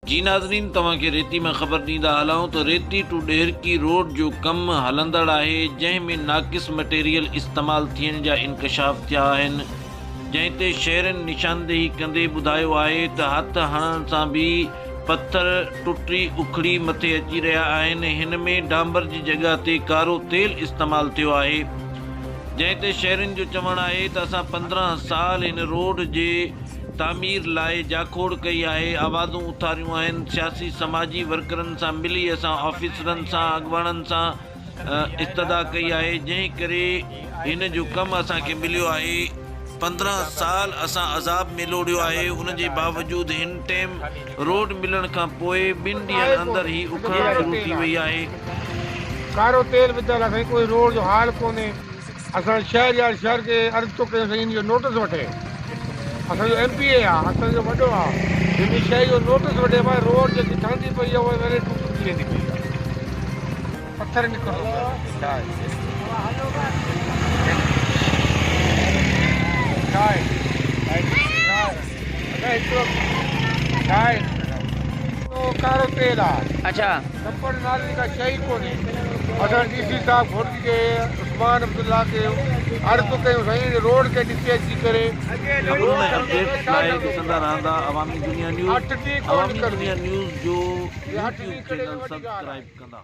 जी नाज़रीन, तव्हांखे रेती में ख़बर ॾींदा हलाऊं तो रेती टू ॾेहरकी रोड जो कम हलंदड़ आहे, जंहिंमें नाक़िस मटेरियल इस्तेमाल थियण जा इंकशाफ थिया आहिनि, जंहिं ते शहरनि निशानदेही कंदे ॿुधायो आहे त हथ हणण सां बि पत्थर टुटी उखड़ी मथे अची रहिया आहिनि। हिन में डांबर जी जॻह ते कारो तेल इस्तेमाल थियो आहे, जंहिं ते शहरनि जो चवणु आहे त असां 15 साल हिन रोड जे तामीर लाइ जाखोड़ कई आहे, आवाज़ूं उथारियूं आहिनि, सियासी समाजी वर्करनि सां मिली असां ऑफिसरनि सां अॻवाननि सां इस्तदा कई आहे, जंहिं करे हिन जो कमु असांखे मिलियो आहे। 15 साल असां अज़ाब में लोड़ियो आहे, उन जे बावजूदि हिन टाइम रोड मिलण खां पोइ 2 ॾींहंनि अंदरि ई उखड़ण शुरू थी वई आहे। कारो तेल विधल आहे, कोई रोड जो हाल कोन्हे। असां शहर खे अर्ज़ थो कयूं साईं, इनजो नोटिस वठे। असांजो MP आहे, असांजो वॾो आहे, हिन शइ जो नोटिस वठे भाई। रोड जेकी ठहंदी पई आहे उहा वरी टुटी वेंदी पई आहे, पत्थर निकिरंदो कारो तेल आहे। अच्छा, छप्पड़ नाले का शइ कोन्हे। असां DC साहब घुर्ज के उस्मान अब्दुल्ला के अर्ज़ कयूं साईं, रोड के ॾिसे अची करे ख़बरूं ऐं अपडेट्स लाइ ॾिसंदा रहंदा अवामी दुनिया न्यूज़। अवामी दुनिया न्यूज़ जो YouTube चैनल सब्सक्राइब कंदा।